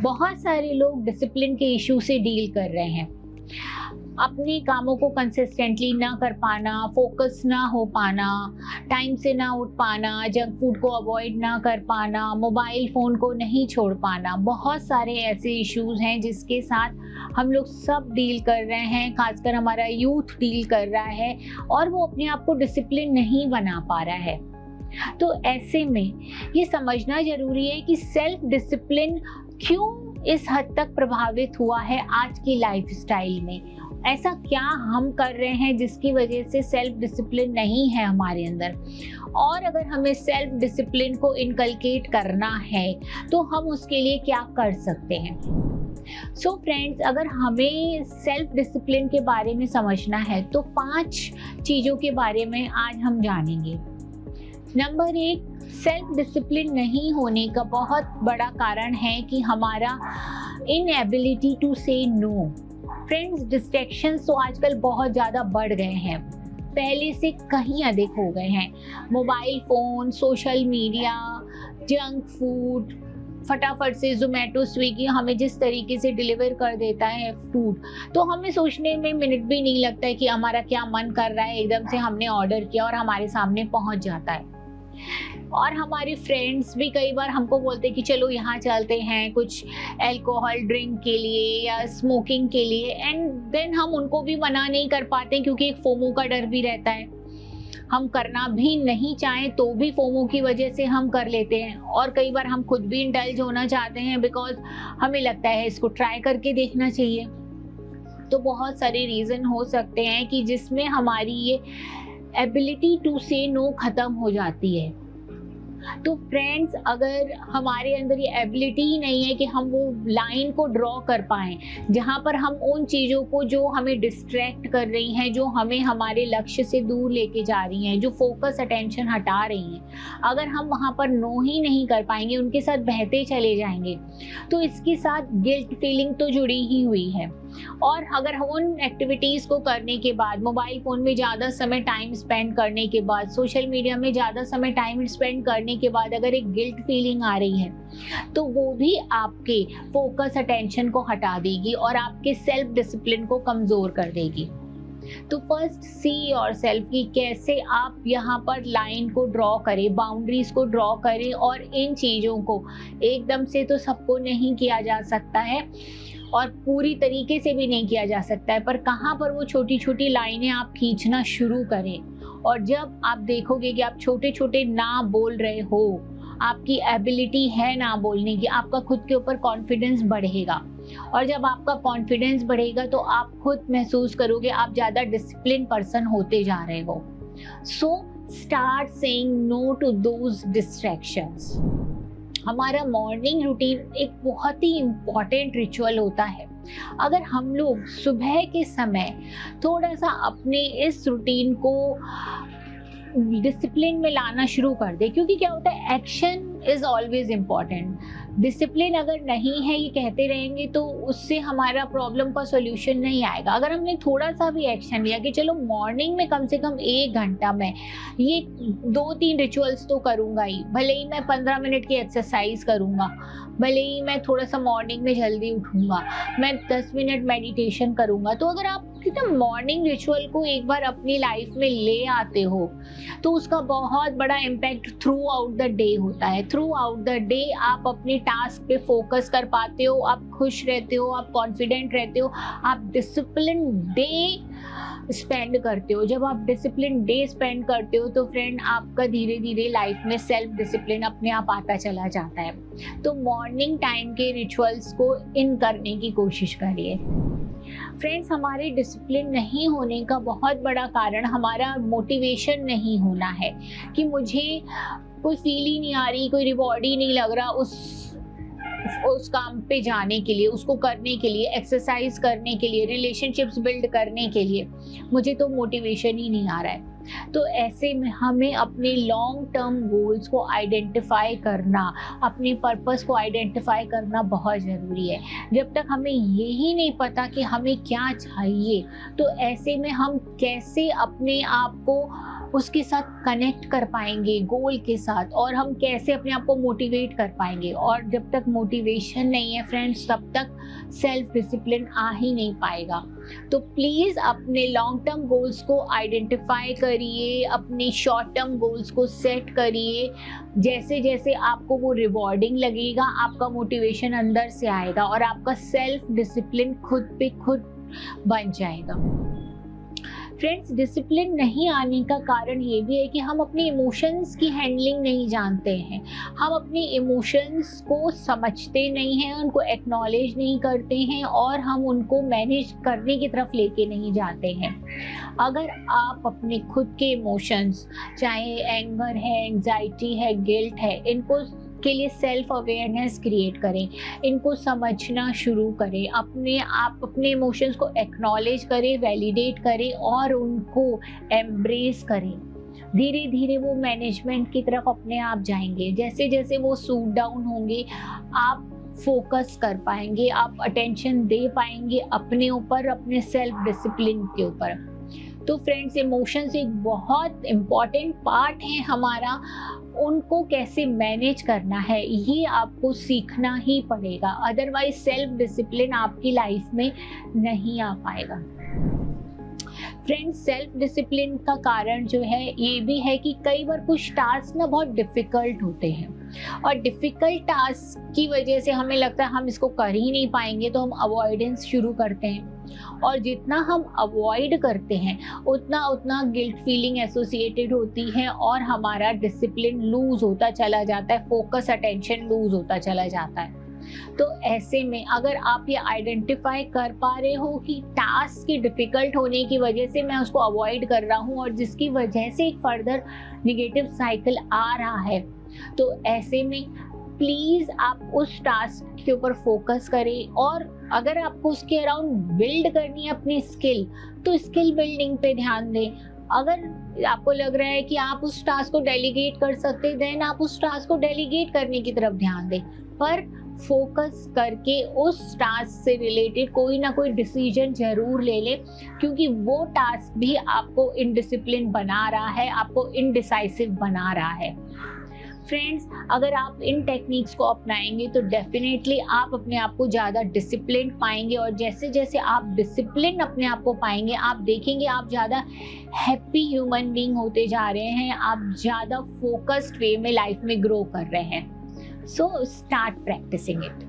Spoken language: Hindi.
बहुत सारे लोग डिसिप्लिन के इशू से डील कर रहे हैं। अपने कामों को कंसिस्टेंटली ना कर पाना, फोकस ना हो पाना, टाइम से ना उठ पाना, जंक फूड को अवॉइड ना कर पाना, मोबाइल फ़ोन को नहीं छोड़ पाना, बहुत सारे ऐसे इश्यूज़ हैं जिसके साथ हम लोग सब डील कर रहे हैं। खासकर हमारा यूथ डील कर रहा है और वो अपने आप को डिसिप्लिन नहीं बना पा रहा है। तो ऐसे में ये समझना ज़रूरी है कि सेल्फ डिसिप्लिन क्यों इस हद तक प्रभावित हुआ है आज की लाइफस्टाइल में। ऐसा क्या हम कर रहे हैं जिसकी वजह से सेल्फ डिसिप्लिन नहीं है हमारे अंदर, और अगर हमें सेल्फ डिसिप्लिन को इनकलकेट करना है तो हम उसके लिए क्या कर सकते हैं। सो फ्रेंड्स, अगर हमें सेल्फ डिसिप्लिन के बारे में समझना है तो 5 चीज़ों के बारे में आज हम जानेंगे। नंबर 1, सेल्फ डिसिप्लिन नहीं होने का बहुत बड़ा कारण है कि हमारा इनएबिलिटी टू से नो। फ्रेंड्स, डिस्ट्रैक्शंस तो आजकल बहुत ज़्यादा बढ़ गए हैं, पहले से कहीं अधिक हो गए हैं। Mobile phone, social media, junk food, फटाफट से ज़ोमैटो, स्विगी हमें जिस तरीके से डिलीवर कर देता है फूड, तो हमें सोचने में मिनट भी नहीं लगता है कि हमारा क्या मन कर रहा है। एकदम से हमने ऑर्डर किया और हमारे सामने पहुंच जाता है। और हमारे फ्रेंड्स भी कई बार हमको बोलते हैं कि चलो यहाँ चलते हैं कुछ अल्कोहल ड्रिंक के लिए या स्मोकिंग के लिए, एंड देन हम उनको भी मना नहीं कर पाते क्योंकि एक फोमो का डर भी रहता है। हम करना भी नहीं चाहें तो भी फोमो की वजह से हम कर लेते हैं, और कई बार हम खुद भी इंडल्ज होना चाहते हैं बिकॉज हमें लगता है इसको ट्राई करके देखना चाहिए। तो बहुत सारे रीज़न हो सकते हैं कि जिसमें हमारी ये एबिलिटी टू से नो खत्म हो जाती है। तो फ्रेंड्स, अगर हमारे अंदर ये एबिलिटी ही नहीं है कि हम वो लाइन को ड्रॉ कर पाएँ जहाँ पर हम उन चीज़ों को जो हमें डिस्ट्रैक्ट कर रही हैं, जो हमें हमारे लक्ष्य से दूर लेके जा रही हैं, जो फोकस अटेंशन हटा रही हैं, अगर हम वहाँ पर नो ही नहीं कर पाएंगे, उनके साथ बहते चले जाएंगे, तो इसके साथ गिल्ट फीलिंग तो जुड़ी ही हुई है। और अगर उन एक्टिविटीज़ को करने के बाद, मोबाइल फ़ोन में ज़्यादा समय टाइम स्पेंड करने के बाद, सोशल मीडिया में ज़्यादा समय टाइम स्पेंड करने के बाद अगर एक गिल्ट फीलिंग आ रही है तो वो भी आपके फोकस अटेंशन को हटा देगी और आपके सेल्फ डिसिप्लिन को कमज़ोर कर देगी। तो फर्स्ट सी योरसेल्फ कि कैसे आप यहाँ पर लाइन को ड्रॉ करें, बाउंड्रीज को ड्रॉ करें, और इन चीज़ों को एकदम से तो सबको नहीं किया जा सकता है और पूरी तरीके से भी नहीं किया जा सकता है, पर कहाँ पर वो छोटी छोटी लाइनें आप खींचना शुरू करें। और जब आप देखोगे कि आप छोटे छोटे ना बोल रहे हो, आपकी एबिलिटी है ना बोलने की, आपका खुद के ऊपर कॉन्फिडेंस बढ़ेगा, और जब आपका कॉन्फिडेंस बढ़ेगा तो आप खुद महसूस करोगे आप ज़्यादा डिसिप्लिन पर्सन होते जा रहे हो। So start saying no to those distractions. हमारा मॉर्निंग रूटीन एक बहुत ही इम्पॉर्टेंट रिचुअल होता है। अगर हम लोग सुबह के समय थोड़ा सा अपने इस रूटीन को डिसिप्लिन में लाना शुरू कर दे, क्योंकि क्या होता है, action is always important. Discipline अगर नहीं है, ये कहते रहेंगे, तो उससे हमारा प्रॉब्लम का सॉल्यूशन नहीं आएगा। अगर हमने थोड़ा सा भी एक्शन लिया कि चलो मॉर्निंग में कम से कम 1 घंटा में ये 2-3 रिचुअल्स तो करूँगा ही, भले ही मैं 15 मिनट की एक्सरसाइज करूँगा, भले ही मैं थोड़ा सा मॉर्निंग में जल्दी उठूँगा, मैं 10 मिनट मेडिटेशन करूँगा, तो अगर आप कितना मॉर्निंग रिचुअल को एक बार अपनी लाइफ में ले आते हो तो उसका बहुत बड़ा impact through out the day होता है। थ्रू आउट द डे आप अपने टास्क पे फोकस कर पाते हो, आप खुश रहते हो, आप कॉन्फिडेंट रहते हो, आप डिसिप्लिन डे स्पेंड करते हो। जब आप डिसिप्लिन डे स्पेंड करते हो तो फ्रेंड, आपका धीरे धीरे लाइफ में सेल्फ डिसिप्लिन अपने आप आता चला जाता है। तो मॉर्निंग टाइम के रिचुअल्स को इन करने की कोशिश करिए। फ्रेंड्स, हमारे डिसिप्लिन नहीं होने का बहुत बड़ा कारण हमारा मोटिवेशन नहीं होना है, कि मुझे कोई फील ही नहीं आ रही, कोई रिवॉर्ड ही नहीं लग रहा उस काम पे जाने के लिए, उसको करने के लिए, एक्सरसाइज करने के लिए, रिलेशनशिप्स बिल्ड करने के लिए मुझे तो मोटिवेशन ही नहीं आ रहा है। तो ऐसे में हमें अपने लॉन्ग टर्म गोल्स को आइडेंटिफाई करना, अपने पर्पस को आइडेंटिफाई करना बहुत ज़रूरी है। जब तक हमें यही नहीं पता कि हमें क्या चाहिए, तो ऐसे में हम कैसे अपने आप को उसके साथ कनेक्ट कर पाएंगे गोल के साथ, और हम कैसे अपने आप को मोटिवेट कर पाएंगे। और जब तक मोटिवेशन नहीं है फ्रेंड्स, तब तक सेल्फ डिसिप्लिन आ ही नहीं पाएगा। तो प्लीज़ अपने लॉन्ग टर्म गोल्स को आइडेंटिफाई करिए, अपने शॉर्ट टर्म गोल्स को सेट करिए। जैसे जैसे आपको वो रिवॉर्डिंग लगेगा, आपका मोटिवेशन अंदर से आएगा और आपका सेल्फ डिसिप्लिन खुद पे खुद बन जाएगा। फ्रेंड्स, डिसिप्लिन नहीं आने का कारण ये भी है कि हम अपने इमोशंस की हैंडलिंग नहीं जानते हैं। हम अपने इमोशंस को समझते नहीं हैं, उनको एक्नॉलेज नहीं करते हैं और हम उनको मैनेज करने की तरफ लेके नहीं जाते हैं। अगर आप अपने खुद के इमोशंस, चाहे एंगर है, एंजाइटी है, गिल्ट है, इनको के लिए सेल्फ अवेयरनेस क्रिएट करें, इनको समझना शुरू करें, अपने इमोशंस को एक्नॉलेज करें, वैलिडेट करें और उनको एम्ब्रेस करें। धीरे धीरे वो मैनेजमेंट की तरफ अपने आप जाएंगे। जैसे जैसे वो सूट डाउन होंगे, आप फोकस कर पाएंगे, आप अटेंशन दे पाएंगे अपने ऊपर, अपने सेल्फ डिसिप्लिन के ऊपर। तो फ्रेंड्स, इमोशंस एक बहुत इम्पॉर्टेंट पार्ट है हमारा। उनको कैसे मैनेज करना है ये आपको सीखना ही पड़ेगा, अदरवाइज सेल्फ डिसिप्लिन आपकी लाइफ में नहीं आ पाएगा। फ्रेंड्स, सेल्फ डिसिप्लिन का कारण जो है ये भी है कि कई बार कुछ टास्क ना बहुत डिफ़िकल्ट होते हैं और डिफ़िकल्ट टास्क की वजह से हमें लगता है हम इसको कर ही नहीं पाएंगे, तो हम अवॉइडेंस शुरू करते हैं। और जितना हम अवॉइड करते हैं उतना उतना गिल्ट फीलिंग एसोसिएटेड होती है और हमारा डिसिप्लिन लूज होता चला जाता है, फोकस, अटेंशन लूज होता चला जाता है। तो ऐसे में अगर आप ये आइडेंटिफाई कर पा रहे हो कि टास्क की डिफ़िकल्ट होने की वजह से मैं उसको अवॉइड कर रहा हूँ और जिसकी वजह से एक फर्दर निगेटिव साइकिल आ रहा है, तो ऐसे में प्लीज़ आप उस टास्क के ऊपर फोकस करें। और अगर आपको उसके अराउंड बिल्ड करनी है अपनी स्किल, तो स्किल बिल्डिंग पे ध्यान दें। अगर आपको लग रहा है कि आप उस टास्क को डेलीगेट कर सकते हैं, देन आप उस टास्क को डेलीगेट करने की तरफ ध्यान दें, पर फोकस करके उस टास्क से रिलेटेड कोई ना कोई डिसीजन जरूर ले लें, क्योंकि वो टास्क भी आपको इनडिसिप्लिन बना रहा है, आपको इनडिसाइसिव बना रहा है। फ्रेंड्स, अगर आप इन टेक्निक्स को अपनाएंगे तो डेफिनेटली आप अपने आप को ज़्यादा डिसिप्लिन पाएंगे, और जैसे जैसे आप डिसिप्लिन अपने आप को पाएंगे, आप देखेंगे आप ज़्यादा हैप्पी ह्यूमन बीइंग होते जा रहे हैं, आप ज़्यादा फोकस्ड वे में लाइफ में ग्रो कर रहे हैं। So start practicing it.